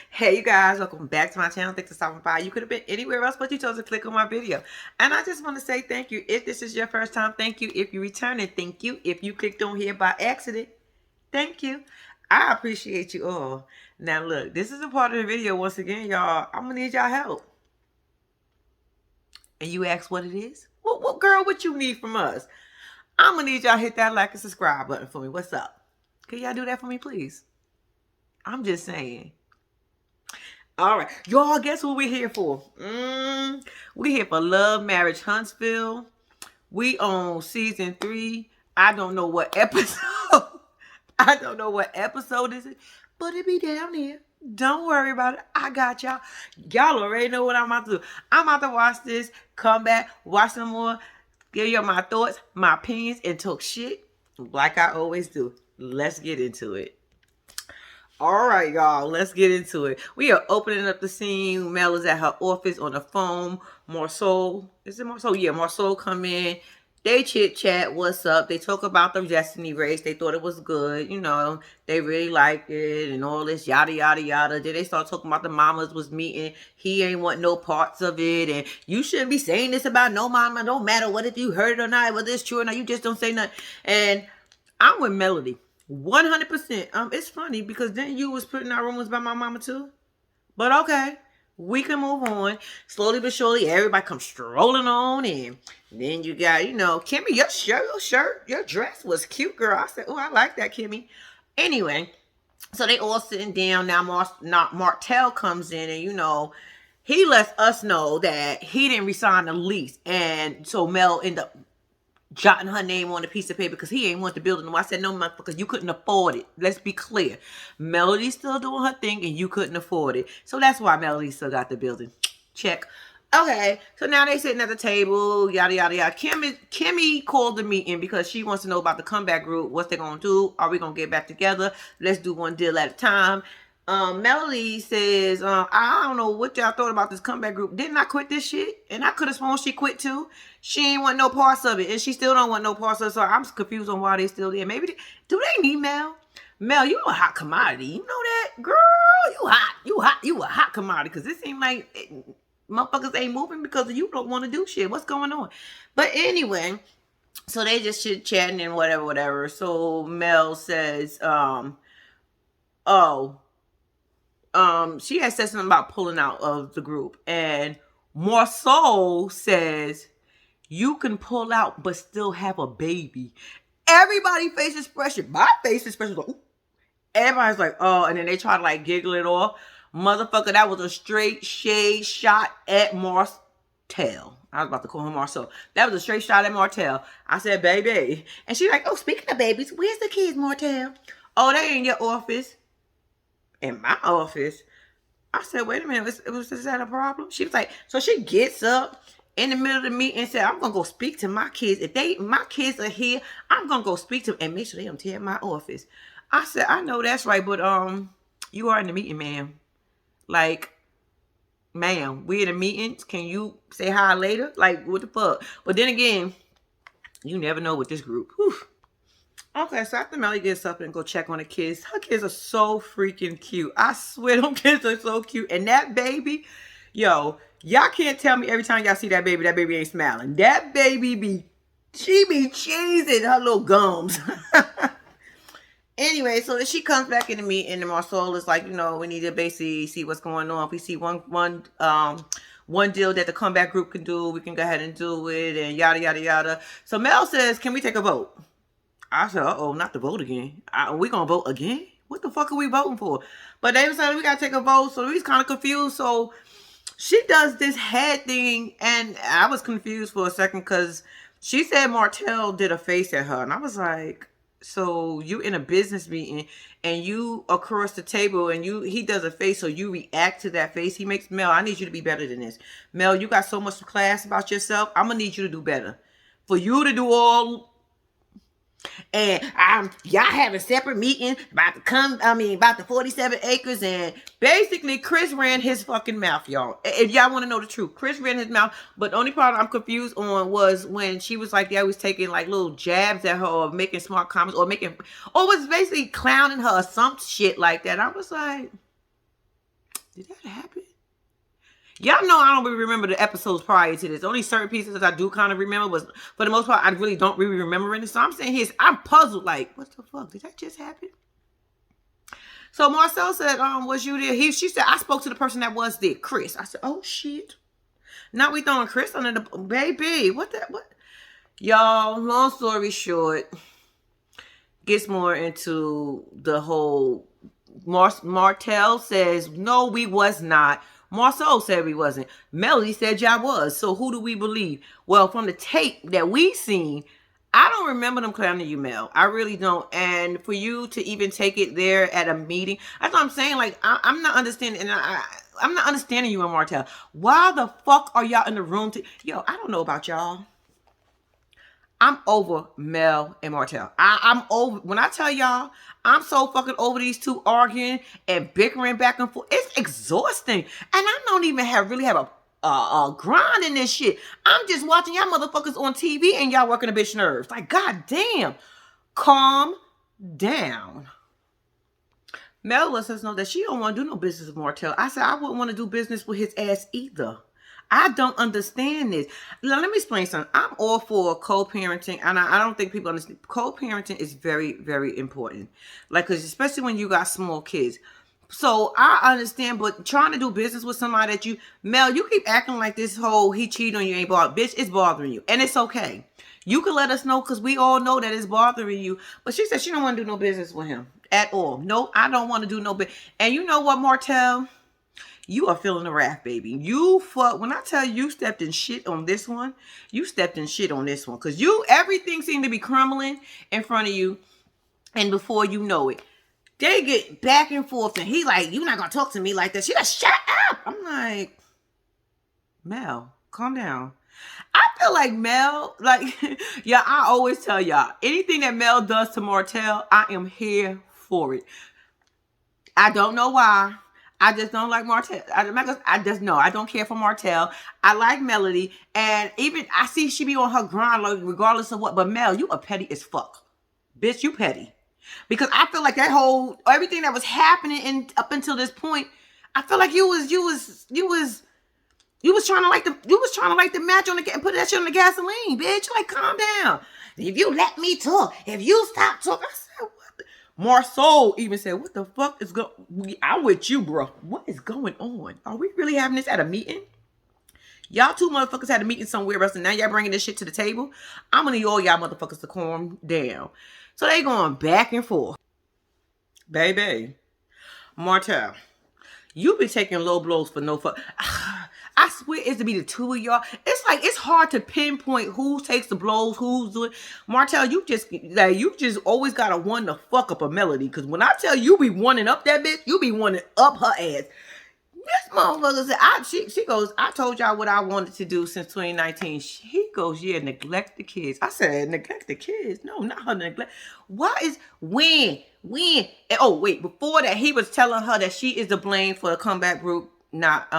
Hey, you guys, welcome back to my channel. Thanks for stopping by. You could have been anywhere else, but you chose to click on my video. And I just want to say thank you. If this is your first time, thank you. If you return it, thank you. If you clicked on here by accident, thank you. I appreciate you all. Now, look, this is a part of the video. Once again, y'all, I'm going to need y'all help. And you ask what it is? What girl, what you need from us? I'm going to need y'all hit that like and subscribe button for me. What's up? Can y'all do that for me, please? I'm just saying. All right, y'all, guess what we're here for? We're here for Love, Marriage Huntsville. We on season 3. I don't know what episode. I don't know what episode is it, but it be down here. Don't worry about it. I got y'all. Y'all already know what I'm about to do. I'm about to watch this, come back, watch some more, give you my thoughts, my opinions, and talk shit like I always do. Let's get into it. All right, y'all, let's get into it. We are opening up the scene. Mel is at her office on the phone. Marceau, is it Marceau? Yeah, Marceau come in. They chit-chat, what's up? They talk about the Destiny race. They thought it was good. You know, they really liked it and all this, yada, yada, yada. Then they start talking about the mamas was meeting. He ain't want no parts of it. And you shouldn't be saying this about no mama. No matter what, if you heard it or not, whether it's true or not, you just don't say nothing. And I'm with Melody. 100%. It's funny because then you was putting out rumors about my mama too. But okay, we can move on. Slowly but surely, everybody comes strolling on in. Then you got, Kimmy, your dress was cute, girl. I said, oh, I like that, Kimmy. Anyway, so they all sitting down. Now Martell comes in and, he lets us know that he didn't resign the lease. And so Mel ended up jotting her name on a piece of paper because he ain't want the building. I said, no, motherfucker, you couldn't afford it. Let's be clear. Melody's still doing her thing and you couldn't afford it. So that's why Melody still got the building. Check. Okay, so now they sitting at the table, yada, yada, yada. Kimmy called the meeting because she wants to know about the comeback group. What's they going to do? Are we going to get back together? Let's do one deal at a time. Melody says, I don't know what y'all thought about this comeback group. Didn't I quit this shit? And I could have sworn she quit too. She ain't want no parts of it. And she still don't want no parts of it. So I'm confused on why they still there. Maybe, do they need Mel? Mel, you a hot commodity. You know that? Girl, you a hot commodity. Because it seems like motherfuckers ain't moving because you don't want to do shit. What's going on? But anyway, so they just chit-chatting and whatever. So Mel says, she had said something about pulling out of the group. And Marceau says, you can pull out but still have a baby. Everybody face expression. My face expression was like, ooh. Everybody's like, oh, and then they try to like giggle it off. Motherfucker, that was a straight shade shot at Martell. I was about to call him Marceau. That was a straight shot at Martell. I said, baby. And she's like, oh, speaking of babies, where's the kids, Martell? Oh, they in your office. In my office. I said, wait a minute, is that a problem? She was like, so she gets up in the middle of the meeting and said, I'm going to go speak to my kids. If my kids are here, I'm going to go speak to them and make sure they don't tear my office. I said, I know that's right, but you are in the meeting, ma'am. Like, ma'am, we in the meetings. Can you say hi later? Like, what the fuck? But then again, you never know with this group. Whew. Okay, so after Melly gets up and go check on the kids, her kids are so freaking cute. I swear them kids are so cute. And that baby, yo, y'all can't tell me every time y'all see that baby ain't smiling. That baby she be cheesing her little gums. Anyway, so she comes back in the meeting and Marceau is like, we need to basically see what's going on. If we see one deal that the comeback group can do, we can go ahead and do it and yada, yada, yada. So Mel says, can we take a vote? I said, uh-oh, not to vote again. We gonna vote again? What the fuck are we voting for? But they decided we gotta take a vote, so he's kind of confused. So she does this head thing, and I was confused for a second because she said Martell did a face at her, and I was like, so you in a business meeting, and you across the table, and he does a face, so you react to that face. He makes, Mel, I need you to be better than this. Mel, you got so much class about yourself. I'm gonna need you to do better. For you to do all... And y'all having separate meetings about the 47 acres. And basically, Chris ran his fucking mouth, y'all. If y'all want to know the truth, Chris ran his mouth. But the only part I'm confused on was when she was like, they always taking like little jabs at her or making smart comments or was basically clowning her or some shit like that. I was like, Did that happen? Y'all know I don't really remember the episodes prior to this. Only certain pieces that I do kind of remember, but for the most part, I really don't really remember it. So I'm saying here, I'm puzzled. Like, what the fuck? Did that just happen? So Marcel said, was you there? She said, I spoke to the person that was there, Chris. I said, oh shit. Now we throwing Chris under the baby. What? Y'all, long story short, gets more into the whole Martell says, no, we was not. Marceau said we wasn't. Melody said y'all was. So who do we believe? Well, from the tape that we seen, I don't remember them clowning you, Mel. I really don't. And for you to even take it there at a meeting, that's what I'm saying. Like, I'm not understanding. And I'm not understanding you and Martell. Why the fuck are y'all in the room? Yo, I don't know about y'all. I'm over Mel and Martell. I'm over. When I tell y'all, I'm so fucking over these two arguing and bickering back and forth. It's exhausting. And I don't even really have a grind in this shit. I'm just watching y'all motherfuckers on TV and y'all working a bitch nerves. Like, goddamn. Calm down. Mel lets us know that she don't want to do no business with Martell. I said I wouldn't want to do business with his ass either. I don't understand this. Now, let me explain something. I'm all for co-parenting, and I don't think people understand. Co-parenting is very, very important. Like, cause especially when you got small kids. So I understand, but trying to do business with somebody that Mel, you keep acting like this whole he cheated on you ain't bothered. Bitch, it's bothering you, and it's okay. You can let us know because we all know that it's bothering you. But she said she don't want to do no business with him at all. No, I don't want to do no business. And you know what, Martell? You are feeling the wrath, baby. When I tell you stepped in shit on this one, you stepped in shit on this one. Because everything seemed to be crumbling in front of you. And before you know it, they get back and forth. And he like, you're not going to talk to me like this. She like, shut up. I'm like, Mel, calm down. I feel like Mel, yeah, I always tell y'all, anything that Mel does to Martell, I am here for it. I don't know why. I just don't like Martell. I just know I don't care for Martell. I like Melody, and even I see she be on her grind, like, regardless of what. But Mel, you are petty as fuck, bitch. You petty, because I feel like that whole everything that was happening up until this point, I feel like you was trying to light the match on the and put that shit on the gasoline, bitch. Like, calm down. If you let me talk, if you stop talking, I said, what? Marceau even said, what the fuck is going? I'm with you, bro. What is going on? Are we really having this at a meeting? Y'all two motherfuckers had a meeting somewhere else, and now y'all bringing this shit to the table. I'm gonna need all y'all motherfuckers to calm down. So they going back and forth. Baby, Martell, you be taking low blows for no fuck. I swear it's to be the two of y'all. It's like, it's hard to pinpoint who takes the blows, who's doing. Martell, you just always gotta one to fuck up a Melody. Cause when I tell you be wanting up that bitch, you be wanting up her ass. This motherfucker said, she goes, I told y'all what I wanted to do since 2019. He goes, yeah, neglect the kids. I said, neglect the kids? No, not her neglect. When? And, oh, wait, before that, he was telling her that she is to blame for the comeback group not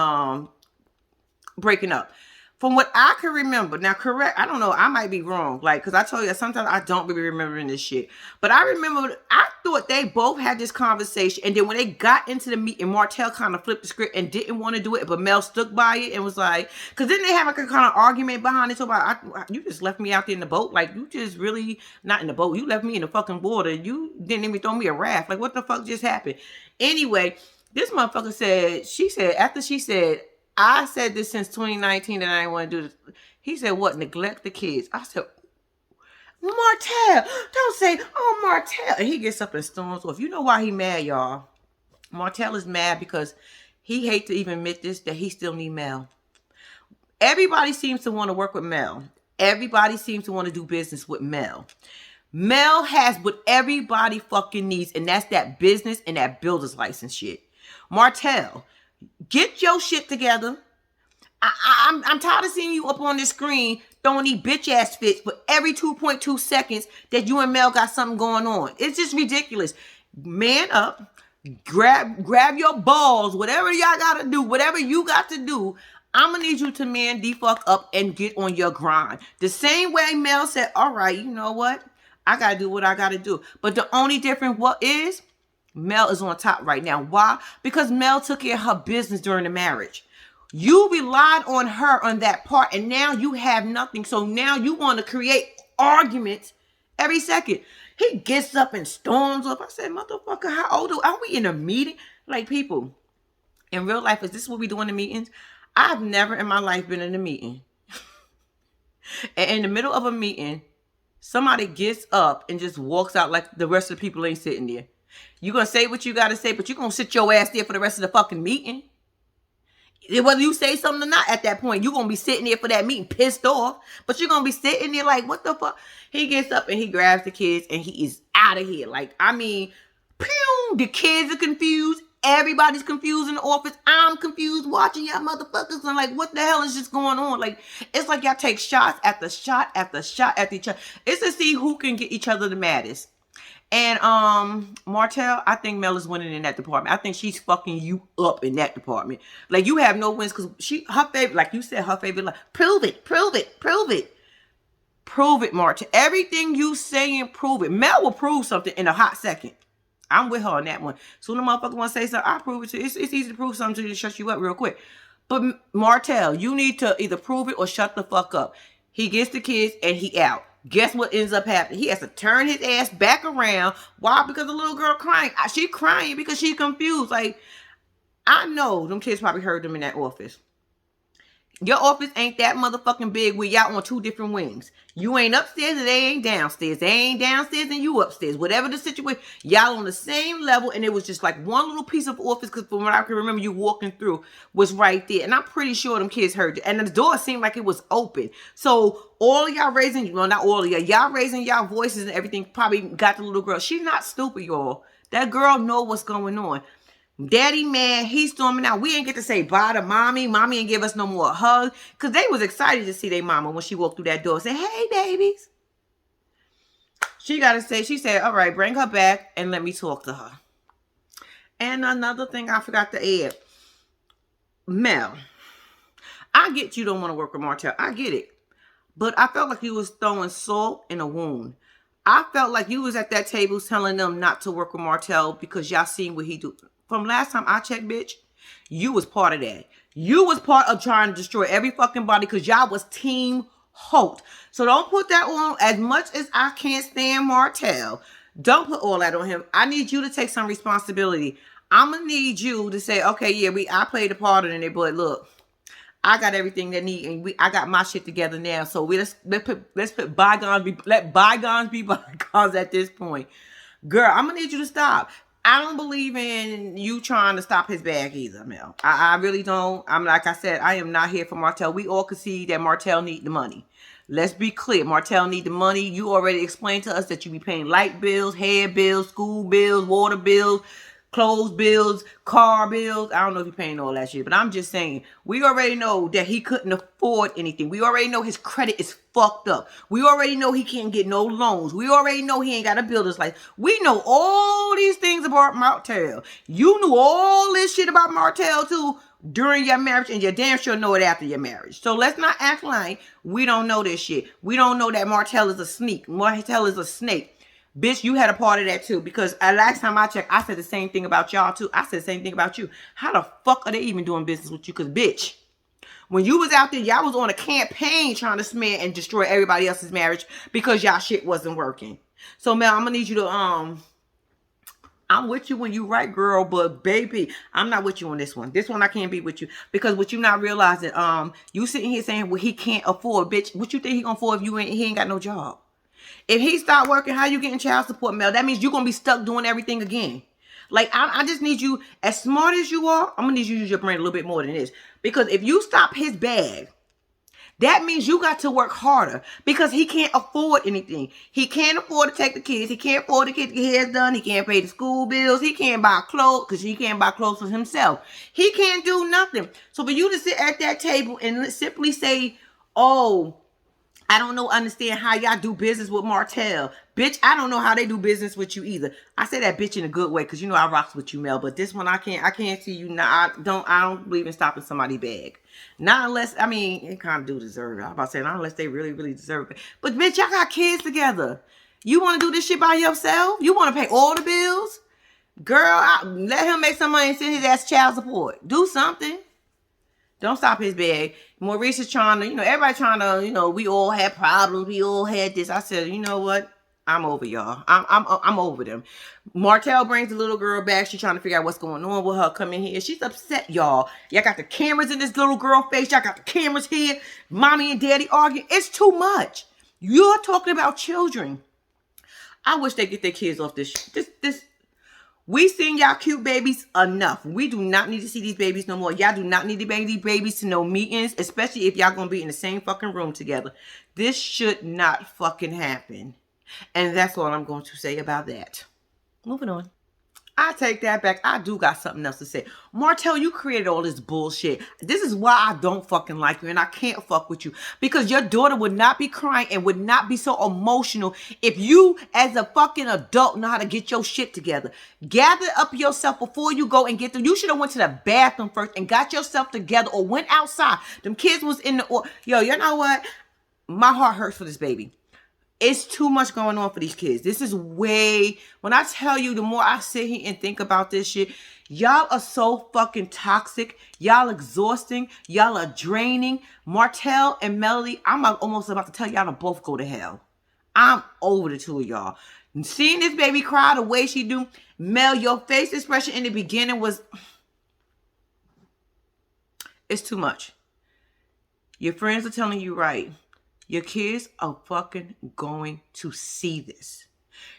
breaking up. From what I can remember, now correct, I don't know, I might be wrong, like, because I told you, sometimes I don't really remembering this shit, but I remember, I thought they both had this conversation, and then when they got into the meeting, Martell kind of flipped the script and didn't want to do it, but Mel stuck by it and was like, because then they have like a kind of argument behind it, so about, you just left me out there in the boat, like, you just really, not in the boat, you left me in the fucking water, you didn't even throw me a raft, like, what the fuck just happened? Anyway, this motherfucker said, after she said, I said this since 2019 that I didn't want to do this. He said, what? Neglect the kids. I said, Martell, don't say, oh, Martell. And he gets up and storms off. You know why he mad, y'all? Martell is mad because he hates to even admit this, that he still need Mel. Everybody seems to want to work with Mel. Everybody seems to want to do business with Mel. Mel has what everybody fucking needs, and that's that business and that builder's license shit. Martell, get your shit together. I'm tired of seeing you up on this screen throwing these bitch ass fits for every 2.2 seconds that you and Mel got something going on. It's just ridiculous. Man up, grab your balls, whatever y'all gotta do, whatever you got to do. I'm gonna need you to man the fuck up and get on your grind. The same way Mel said, all right, you know what? I gotta do what I gotta do. But the only difference is Mel is on top right now. Why? Because Mel took care of her business during the marriage. You relied on her on that part, and now you have nothing. So now you want to create arguments every second. He gets up and storms up. I said, motherfucker, how old are we in a meeting? Like, people, in real life, is this what we do in the meetings? I've never in my life been in a meeting. And in the middle of a meeting, somebody gets up and just walks out like the rest of the people ain't sitting there. You're going to say what you got to say, but you're going to sit your ass there for the rest of the fucking meeting. Whether you say something or not at that point, you're going to be sitting there for that meeting pissed off. But you're going to be sitting there like, what the fuck? He gets up and he grabs the kids and he is out of here. Like, I mean, pew, the kids are confused. Everybody's confused in the office. I'm confused watching y'all motherfuckers. And like, what the hell is just going on? Like, it's like y'all take shots after shot after shot at each other. It's to see who can get each other the maddest. And Martell, I think Mel is winning in that department. I think she's fucking you up in that department. Like, you have no wins because her favorite, like you said, her favorite, like, prove it, prove it, prove it. Prove it, Martell. Everything you saying, prove it. Mel will prove something in a hot second. I'm with her on that one. So when the motherfucker want to say something, I prove it to you. It's easy to prove something to shut you up real quick. But Martell, you need to either prove it or shut the fuck up. He gets the kids and he out. Guess what ends up happening? He has to turn his ass back around. Why? Because the little girl crying. She crying because she's confused. Like, I know them kids probably heard them in that office. Your office ain't that motherfucking big where y'all on two different wings. You ain't upstairs and they ain't downstairs. They ain't downstairs and you upstairs. Whatever the situation, y'all on the same level, and it was just like one little piece of office, because from what I can remember you walking through was right there. And I'm pretty sure them kids heard you. And the door seemed like it was open. So all of y'all raising, well, not all of y'all raising y'all voices and everything probably got the little girl. She's not stupid, y'all. That girl know what's going on. Daddy, man, he's storming out. We ain't get to say bye to mommy. Mommy ain't give us no more hugs. Because they was excited to see their mama when she walked through that door and say, hey, babies. She got to say, she said, all right, bring her back and let me talk to her. And another thing I forgot to add. Mel, I get you don't want to work with Martell. I get it. But I felt like you was throwing salt in a wound. I felt like you was at that table telling them not to work with Martell because y'all seen what he do. From last time I checked, bitch, you was part of that. You was part of trying to destroy every fucking body because y'all was Team Holt. So don't put that on. As much as I can't stand Martell, don't put all that on him. I need you to take some responsibility. I'm going to need you to say, okay, yeah, I played a part in it, but look, I got everything they need, and I got my shit together now. So let's put bygones let bygones be bygones at this point. Girl, I'm going to need you to stop. I don't believe in you trying to stop his bag either, Mel. I really don't. I'm like I said, I am not here for Martell. We all can see that Martell need the money. Let's be clear. Martell need the money. You already explained to us that you be paying light bills, hair bills, school bills, water bills, clothes bills, car bills. I don't know if you're paying all that shit, but I'm just saying, we already know that he couldn't afford anything. We already know his credit is fucked up. We already know he can't get no loans. We already know he ain't got a builder's license. We know all these things about Martell. You knew all this shit about Martell too during your marriage, and you damn sure know it after your marriage. So let's not act like we don't know this shit. We don't know that Martell is a sneak. Martell is a snake. Bitch, you had a part of that too. Because last time I checked, I said the same thing about y'all too. I said the same thing about you. How the fuck are they even doing business with you? Because bitch, when you was out there, y'all was on a campaign trying to smear and destroy everybody else's marriage because y'all shit wasn't working. So Mel, I'm gonna need you to I'm with you when you right, girl, but baby, I'm not with you on this one. This one I can't be with you because what you not realizing, you sitting here saying, well, he can't afford, bitch. What you think he gonna afford if he ain't got no job? If he start working, how you getting child support, Mel? That means you're going to be stuck doing everything again. Like, I just need you, as smart as you are, I'm going to need you to use your brain a little bit more than this. Because if you stop his bag, that means you got to work harder because he can't afford anything. He can't afford to take the kids. He can't afford to get his hair done. He can't pay the school bills. He can't buy clothes because he can't buy clothes for himself. He can't do nothing. So for you to sit at that table and simply say, oh, I don't understand how y'all do business with Martell. Bitch, I don't know how they do business with you either. I say that bitch in a good way because you know I rocks with you, Mel. But this one I can't see you. Now I don't believe in stopping somebody's bag. Not unless, I mean, it kind of do deserve it. I'm about to say, not unless they really, really deserve it. But bitch, y'all got kids together. You want to do this shit by yourself? You want to pay all the bills? Girl, let him make some money and send his ass child support. Do something. Don't stop his bag. Maurice is trying to, everybody trying to, we all had problems. We all had this. I said, you know what? I'm over y'all. I'm over them. Martell brings the little girl back. She's trying to figure out what's going on with her. Come in here. She's upset, y'all. Y'all got the cameras in this little girl face. Y'all got the cameras here. Mommy and daddy arguing. It's too much. You're talking about children. I wish they get their kids off this. We seen y'all cute babies enough. We do not need to see these babies no more. Y'all do not need to bring these babies to no meetings, especially if y'all gonna be in the same fucking room together. This should not fucking happen. And that's all I'm going to say about that. Moving on. I take that back. I do got something else to say. Martell, you created all this bullshit. This is why I don't fucking like you and I can't fuck with you. Because your daughter would not be crying and would not be so emotional if you, as a fucking adult, know how to get your shit together. Gather up yourself before you go and get them. You should have went to the bathroom first and got yourself together or went outside. Them kids was in the... Yo, you know what? My heart hurts for this baby. It's too much going on for these kids. This is way... When I tell you, the more I sit here and think about this shit, y'all are so fucking toxic. Y'all exhausting. Y'all are draining. Martell and Melody, I'm almost about to tell y'all to both go to hell. I'm over the two of y'all. Seeing this baby cry the way she do, Mel, your face expression in the beginning was... It's too much. Your friends are telling you right. Your kids are fucking going to see this.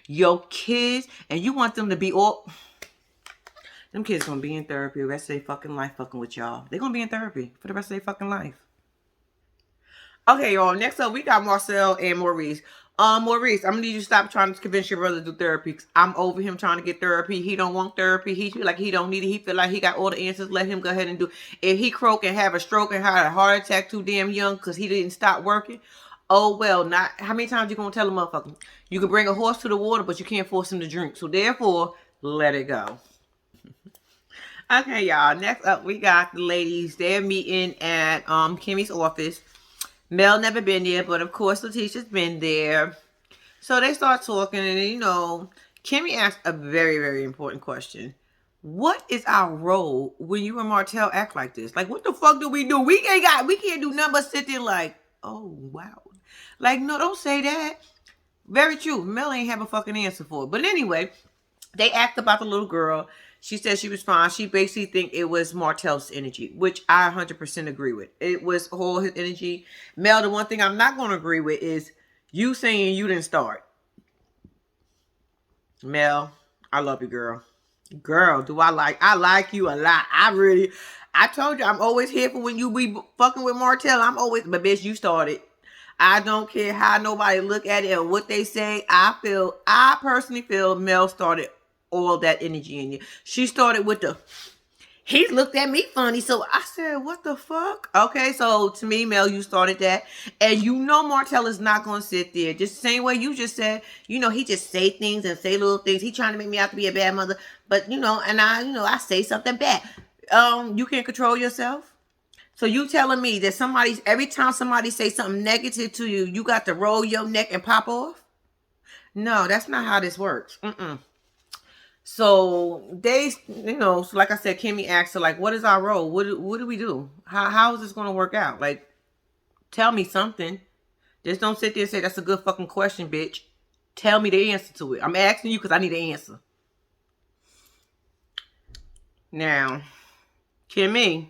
Your kids, and you want them to be all... Them kids gonna be in therapy the rest of their fucking life fucking with y'all. They're gonna be in therapy for the rest of their fucking life. Okay, y'all. Next up, we got Marcel and Maurice. Maurice, I'm gonna need you to stop trying to convince your brother to do therapy. I'm over him trying to get therapy. He don't want therapy. He feel like he don't need it. He feel like he got all the answers. Let him go ahead and do it. If he croak and have a stroke and had a heart attack too damn young because he didn't stop working, oh well. Not how many times you gonna tell a motherfucker? You can bring a horse to the water, but you can't force him to drink. So therefore, let it go. Okay, y'all. Next up, we got the ladies. They're meeting at Kimmy's office. Mel never been there, but of course Letitia's been there. So they start talking, and Kimmy asked a very, very important question. What is our role when you and Martell act like this? Like, what the fuck do? We can't do nothing but sit there like, oh wow. Like, no, don't say that. Very true. Mel ain't have a fucking answer for it. But anyway, they asked about the little girl. She said she was fine. She basically think it was Martell's energy, which I 100% agree with. It was all his energy. Mel, the one thing I'm not going to agree with is you saying you didn't start. Mel, I love you, girl. Girl, I like you a lot. I told you, I'm always here for when you be fucking with Martell. But bitch, you started. I don't care how nobody look at it or what they say. I personally feel Mel started all that energy in you. She started with he looked at me funny. So I said, what the fuck? Okay, so to me, Mel, you started that. And Martell is not going to sit there. Just the same way you just said, he just say things and say little things. He trying to make me out to be a bad mother. But, and I say something bad. You can't control yourself. So you telling me that every time somebody say something negative to you, you got to roll your neck and pop off? No, that's not how this works. So they, so like I said, Kimmy asked her, like, what is our role? What do we do? How is this going to work out? Like, tell me something. Just don't sit there and say, that's a good fucking question, bitch. Tell me the answer to it. I'm asking you because I need an answer. Now, Kimmy.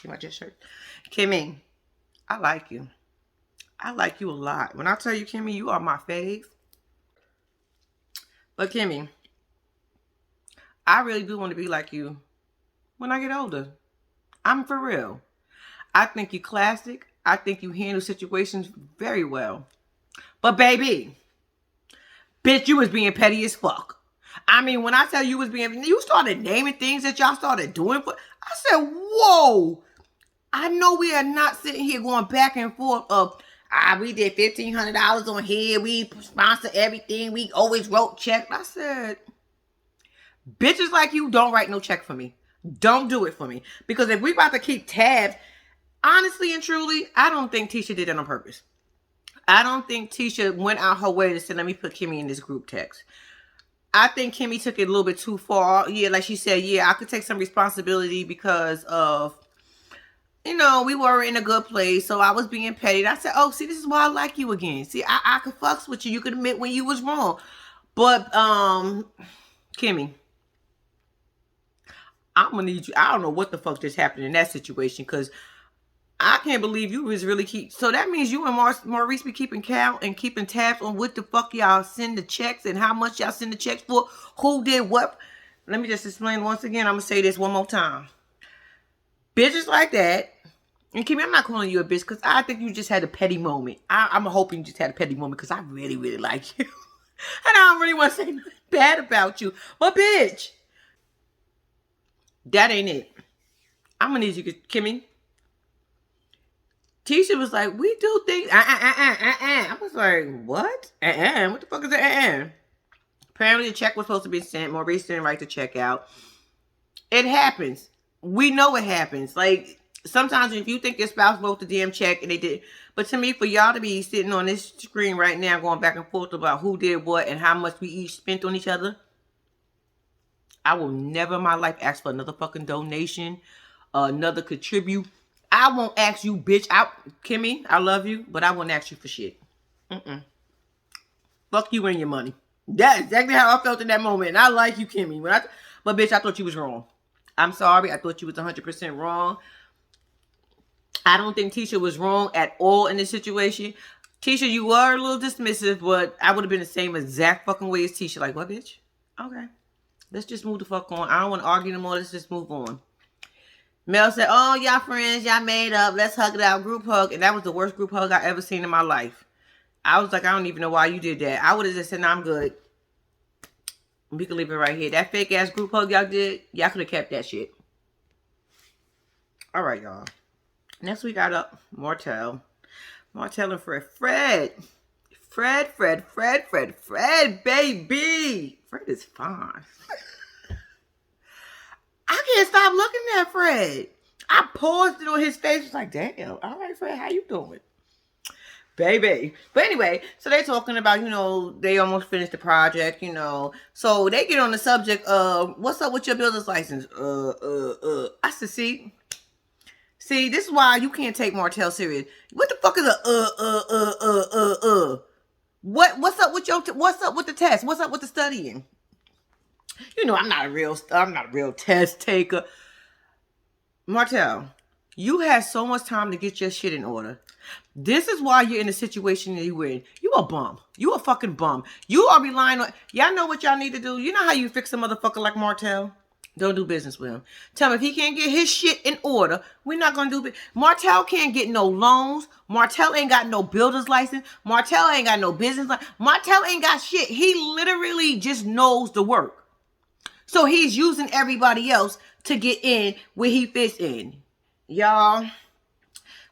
My dress shirt. Kimmy, I like you. I like you a lot. When I tell you, Kimmy, you are my fave. But Kimmy, I really do want to be like you when I get older. I'm for real. I think you classic. I think you handle situations very well. But baby, bitch, you was being petty as fuck. I mean, when I tell you was being, you started naming things that y'all started doing. I said, whoa. I know we are not sitting here going back and forth of, we did $1,500 on here. We sponsor everything. We always wrote checks. I said, bitches like you don't write no check for me. Don't do it for me. Because if we about to keep tabs, honestly and truly, I don't think Tisha did it on purpose. I don't think Tisha went out her way to say, let me put Kimmy in this group text. I think Kimmy took it a little bit too far. Yeah, like she said, yeah, I could take some responsibility because of, we were in a good place, so I was being petty. And I said, oh, see, this is why I like you again. See, I could fucks with you. You could admit when you was wrong. But, Kimmy, I'm gonna need you. I don't know what the fuck just happened in that situation, because I can't believe you was really so that means you and Maurice be keeping count and keeping tabs on what the fuck y'all send the checks and how much y'all send the checks for, who did what. Let me just explain once again. I'm gonna say this one more time. Bitches like that, and Kimmy, I'm not calling you a bitch because I think you just had a petty moment. I'm hoping you just had a petty moment because I really, really like you. And I don't really want to say nothing bad about you. But bitch, that ain't it. I'm gonna need you, Kimmy. Tisha was like, we do things. I was like, what? What the fuck is that? Apparently the check was supposed to be sent. Maurice didn't write the check out. It happens. We know it happens. Like, sometimes if you think your spouse wrote the damn check and they did. But to me, for y'all to be sitting on this screen right now going back and forth about who did what and how much we each spent on each other, I will never in my life ask for another fucking donation, another contribute. I won't ask you, bitch. Kimmy, I love you, but I won't ask you for shit. Fuck you and your money. That's exactly how I felt in that moment. And I like you, Kimmy. But bitch, I thought you was wrong. I'm sorry. I thought you was 100% wrong. I don't think Tisha was wrong at all in this situation. Tisha, you were a little dismissive, but I would have been the same exact fucking way as Tisha. Like, what, bitch? Okay. Let's just move the fuck on. I don't want to argue no more. Let's just move on. Mel said, oh, y'all friends, y'all made up. Let's hug it out. Group hug. And that was the worst group hug I ever seen in my life. I was like, I don't even know why you did that. I would have just said, no, I'm good. We can leave it right here. That fake ass group hug y'all did, y'all could have kept that shit. All right, y'all. Next we got up Martell. Martell and Fred. Fred, baby. Fred is fine. I can't stop looking at Fred. I paused it on his face. It's like, damn. All right, Fred, how you doing? Baby. But anyway, so they're talking about, they almost finished the project, So they get on the subject of, what's up with your builder's license? I said, see, this is why you can't take Martell serious. What the fuck is What's up with the test? What's up with the studying? I'm not a real test taker. Martell, you had so much time to get your shit in order. This is why you're in the situation that you're in. You a bum. You a fucking bum. You are relying on... Y'all know what y'all need to do? You know how you fix a motherfucker like Martell? Don't do business with him. Tell him if he can't get his shit in order, we're not going to do business. Martell can't get no loans. Martell ain't got no builder's license. Martell ain't got no business license. Martell ain't got shit. He literally just knows the work. So he's using everybody else to get in where he fits in. Y'all...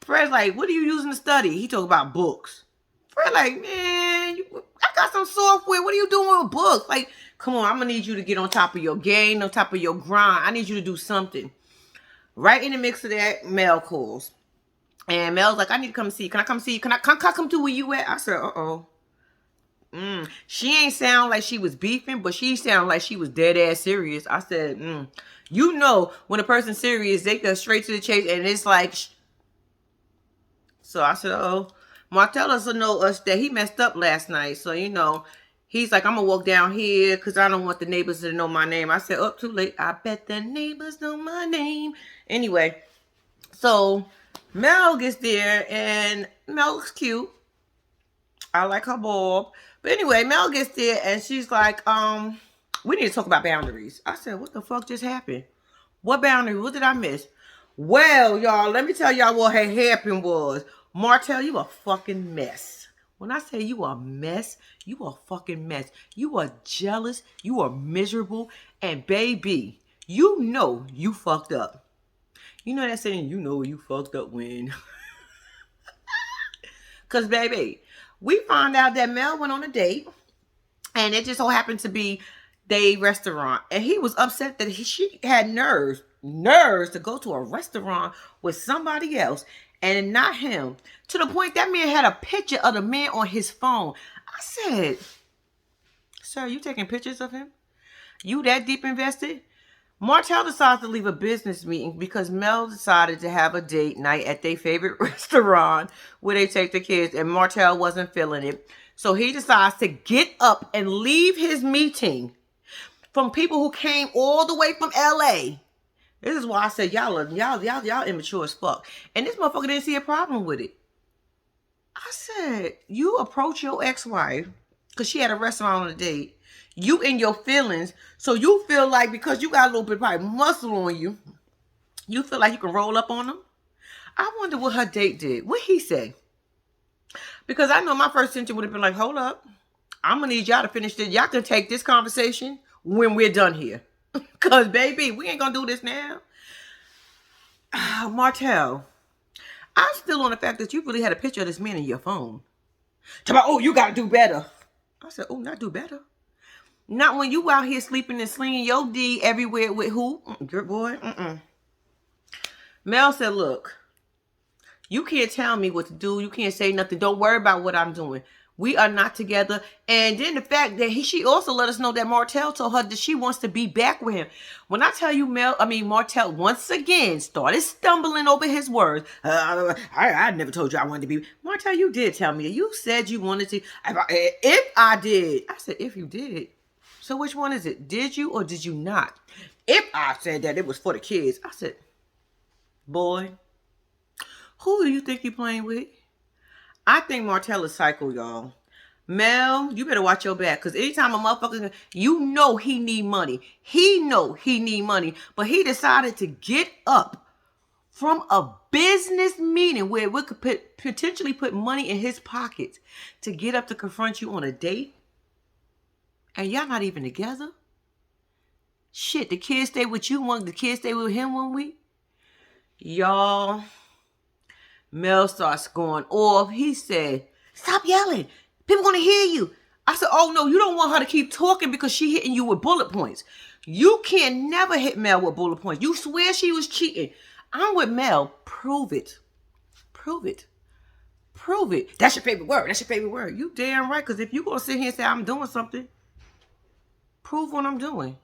Fred's like, what are you using to study? He talk about books. Fred like, man, I got some software. What are you doing with books? Like, come on, I'm going to need you to get on top of your game, on top of your grind. I need you to do something. Right in the mix of that, Mel calls. And Mel's like, I need to come see you. Can I come see you? Can I come to where you at? I said, uh-oh. She ain't sound like she was beefing, but she sounded like she was dead ass serious. I said, when a person's serious, they go straight to the chase, and it's like... So I said, oh, Martell doesn't know us that he messed up last night. So, he's like, I'm going to walk down here because I don't want the neighbors to know my name. I said, oh, too late. I bet the neighbors know my name. Anyway, so Mel gets there and Mel looks cute. I like her bob. But anyway, Mel gets there and she's like, we need to talk about boundaries. I said, what the fuck just happened? What boundary? What did I miss? Well, y'all, let me tell y'all what had happened was, Martell, you a fucking mess. When I say you a mess, you a fucking mess. You are jealous. You are miserable. And baby, you fucked up. You know that saying, you fucked up when. Because, baby, we found out that Mel went on a date. And it just so happened to be their restaurant. And he was upset that she had nerves to go to a restaurant with somebody else and not him, to the point that man had a picture of the man on his phone. I said, Sir, you taking pictures of him? You that deep invested? Martell decides to leave a business meeting because Mel decided to have a date night at their favorite restaurant where they take the kids, and Martell wasn't feeling it. So he decides to get up and leave his meeting from people who came all the way from LA. This is why I said y'all immature as fuck. And this motherfucker didn't see a problem with it. I said, you approach your ex-wife because she had a restaurant on a date. You in your feelings, so you feel like because you got a little bit of probably muscle on you, you feel like you can roll up on them. I wonder what her date did. What he say? Because I know my first intention would have been like, hold up, I'm gonna need y'all to finish this. Y'all can take this conversation when we're done here. Because baby, we ain't gonna do this now. Martell, I'm still on the fact that you really had a picture of this man in your phone. Talk about, oh, you gotta do better. I said, oh, not do better. Not when you out here sleeping and slinging your D everywhere with who? Good boy. Mel said, look, you can't tell me what to do. You can't say nothing. Don't worry about what I'm doing. We are not together. And then the fact that she also let us know that Martell told her that she wants to be back with him. When I tell you Martell once again started stumbling over his words. I never told you I wanted to be. Martell, you did tell me. You said you wanted to. If I did. I said, if you did. So which one is it? Did you or did you not? If I said that it was for the kids, I said, boy, who do you think you're playing with? I think Martell is psycho, y'all. Mel, you better watch your back. Because anytime a motherfucker, you know he need money. He know he need money. But he decided to get up from a business meeting where we could potentially put money in his pockets to get up to confront you on a date. And y'all not even together? Shit, the kids stay with you the kids stay with him 1 week? Y'all, Mel starts going off. He said, stop yelling. People want to hear you. I said, oh no, you don't want her to keep talking because she hitting you with bullet points. You can never hit Mel with bullet points. You swear she was cheating. I'm with Mel. Prove it. Prove it. Prove it. That's your favorite word. That's your favorite word. You damn right. Because if you going to sit here and say I'm doing something, prove what I'm doing.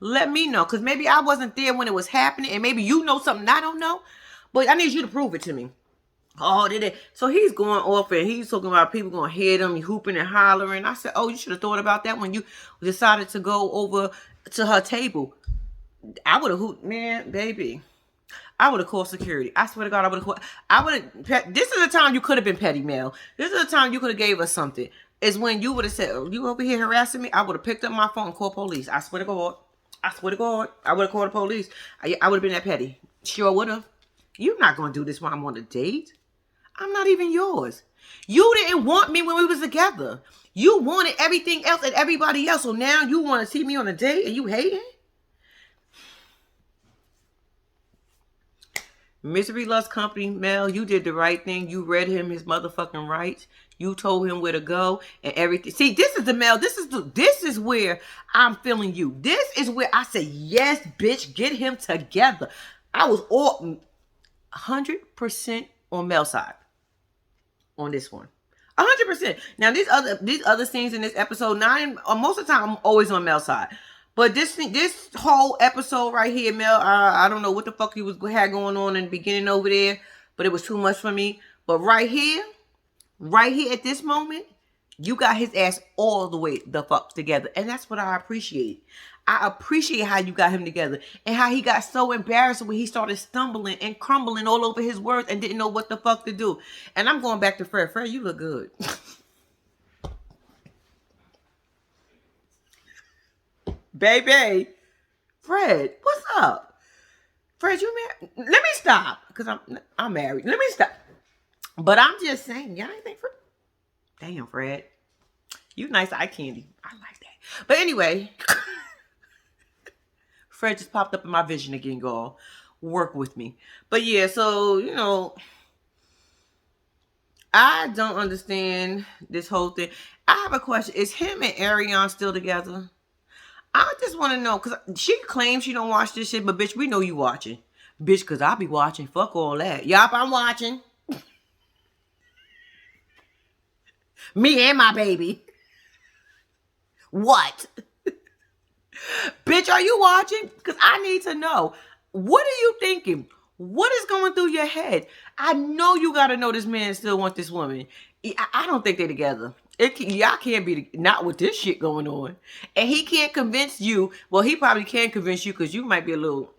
Let me know. Because maybe I wasn't there when it was happening. And maybe you know something I don't know. But I need you to prove it to me. Oh, did it? So he's going off and he's talking about people going to hit him, hooping and hollering. I said, oh, you should have thought about that when you decided to go over to her table. I would have hooped, man, baby. I would have called security. I swear to God, I would have called. This is the time you could have been petty, Mel. This is the time you could have gave us something. Is when you would have said, oh, you over here harassing me? I would have picked up my phone and called police. I swear to God. I swear to God. I would have called the police. I would have been that petty. Sure would have. You're not going to do this while I'm on a date. I'm not even yours. You didn't want me when we was together. You wanted everything else and everybody else. So now you want to see me on a date and you hating? Misery loves company, Mel. You did the right thing. You read him his motherfucking rights. You told him where to go and everything. See, this is the Mel. This is where I'm feeling you. This is where I say, yes, bitch, get him together. I was all 100% on Mel's side on this one. 100%. Now, these other scenes in this episode, most of the time, I'm always on Mel's side. But this whole episode right here, Mel, I don't know what the fuck he had going on in the beginning over there, but it was too much for me. But right here at this moment, you got his ass all the way the fuck together. And that's what I appreciate. I appreciate how you got him together and how he got so embarrassed when he started stumbling and crumbling all over his words and didn't know what the fuck to do. And I'm going back to Fred. Fred, you look good. Baby. Fred, what's up? Fred, you married? Let me stop. Because I'm married. Let me stop. But I'm just saying, y'all ain't think Fred? Damn, Fred. You nice eye candy. I like that. But anyway, Fred just popped up in my vision again, y'all. Work with me. But yeah, so, I don't understand this whole thing. I have a question. Is him and Ariane still together? I just want to know, because she claims she don't watch this shit, but bitch, we know you watching. Bitch, because I be watching. Fuck all that. Yup, I'm watching. Me and my baby. What? Bitch, are you watching? Because I need to know. What are you thinking? What is going through your head? I know you got to know this man still want this woman. I don't think they're together. Y'all can't be not with this shit going on. And he can't convince you. Well, he probably can convince you because you might be a little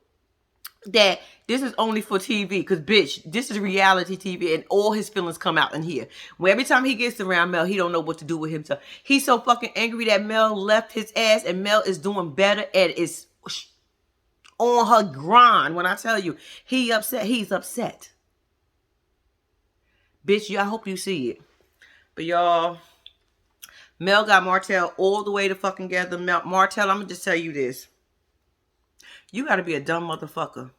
that this is only for TV. Because, bitch, this is reality TV and all his feelings come out in here. Where every time he gets around Mel, he don't know what to do with himself. He's so fucking angry that Mel left his ass and Mel is doing better and is on her grind. When I tell you, he's upset. Bitch, I hope you see it. But y'all, Mel got Martell all the way to fucking together. Martell, I'm going to just tell you this. You got to be a dumb motherfucker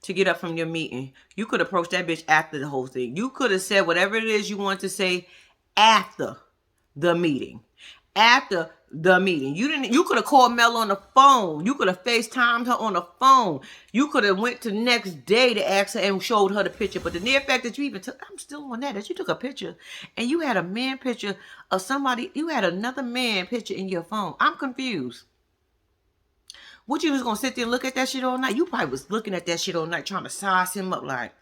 to get up from your meeting. You could approach that bitch after the whole thing. You could have said whatever it is you want to say after the meeting. After the meeting. You could have called Mel on the phone. You could have FaceTimed her on the phone. You could have went to the next day to ask her and showed her the picture. But the near fact that you even took, I'm still on that you took a picture and you had a man picture of somebody, you had another man picture in your phone. I'm confused. What, you was going to sit there and look at that shit all night? You probably was looking at that shit all night trying to size him up like,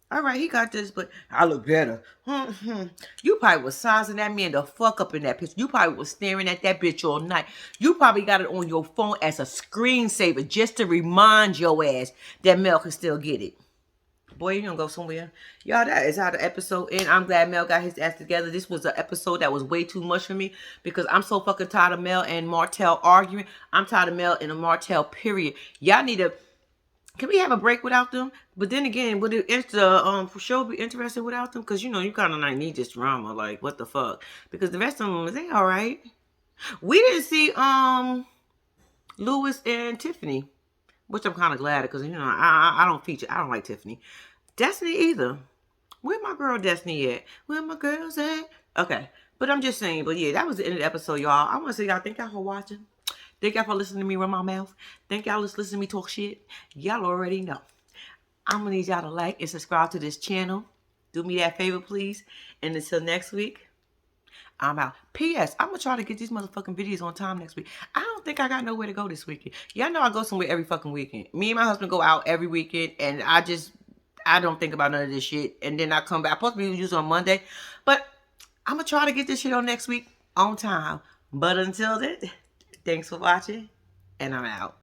all right, he got this, but I look better. You probably was sizing that man the fuck up in that picture. You probably was staring at that bitch all night. You probably got it on your phone as a screensaver just to remind your ass that Mel can still get it. Boy, you gonna go somewhere. Y'all, that is how the episode ended. I'm glad Mel got his ass together. This was an episode that was way too much for me because I'm so fucking tired of Mel and Martell arguing. I'm tired of Mel and Martell, period. Y'all need to... Can we have a break without them? But then again, would the show be interesting without them? Because, you know, you kind of like need this drama. Like, what the fuck? Because the rest of them, they all right. We didn't see Lewis and Tiffany, which I'm kind of glad because, you know, I don't like Tiffany. Destiny either. Where my girl Destiny at? Where my girls at? Okay. But I'm just saying, but yeah, that was the end of the episode, y'all. I want to say y'all, thank y'all for watching. Thank y'all for listening to me run my mouth. Thank y'all for listening to me talk shit. Y'all already know. I'm going to need y'all to like and subscribe to this channel. Do me that favor, please. And until next week, I'm out. P.S. I'm going to try to get these motherfucking videos on time next week. I don't think I got nowhere to go this weekend. Y'all know I go somewhere every fucking weekend. Me and my husband go out every weekend. And I don't think about none of this shit. And then I come back. I'm supposed to be used on Monday. But I'm going to try to get this shit on next week on time. But until then... Thanks for watching, and I'm out.